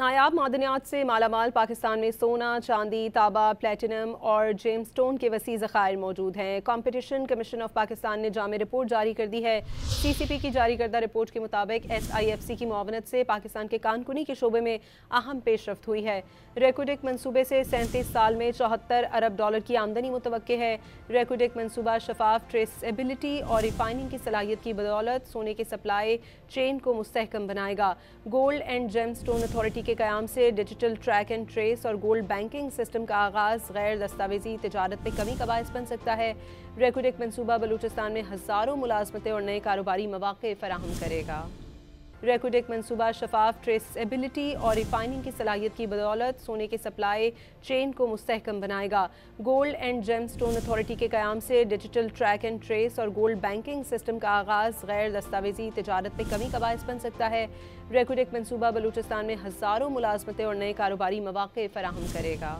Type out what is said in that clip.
नायाब मादनियात से मालामाल पाकिस्तान में सोना, चांदी, तांबा, प्लेटिनम और जेमस्टोन के वसी ज़खायर मौजूद हैं। कॉम्पिटिशन कमीशन ऑफ पाकिस्तान ने जामे रिपोर्ट जारी कर दी है। CCP की जारी करदा रिपोर्ट के मुताबिक SIFC की मुआवनत से पाकिस्तान के कानकुनी के शोबे में अहम पेशरफ्त हुई है। रेकोडेक मनसूबे से 37 साल में $74 अरब की आमदनी मुतवक्के है। रेकोडेक मनसूबा शफाफ ट्रेसेबिलिटी और रिफाइनिंग की सलाहियत की बदौलत सोने की सप्लाई चेन को मुस्तहकम बनाएगा। गोल्ड एंड जेमस्टोन अथॉरिटी के क़याम से डिजिटल ट्रैक एंड ट्रेस और गोल्ड बैंकिंग सिस्टम का आगाज़ गैर दस्तावेजी तिजारत में कमी का बायस बन सकता है। रेकोडेक मनसूबा बलूचिस्तान में हज़ारों मुलाजमतें और नए कारोबारी मौक़े फराहम करेगा। रेकोडेक मनसूबा शफाफ ट्रेसेबिलिटी और रिफाइनिंग की सलाहियत की बदौलत सोने की सप्लाई चेन को मुस्तहकम बनाएगा। गोल्ड एंड जेमस्टोन अथॉरिटी के क़याम से डिजिटल ट्रैक एंड ट्रेस और गोल्ड बैंकिंग सिस्टम का आगाज़ गैर दस्तावेजी तिजारत में कमी का बायस बन सकता है। रेकोडेक मनसूबा बलूचिस्तान में हज़ारों मुलाजमतें और नए कारोबारी मौक़े फराहम करेगा।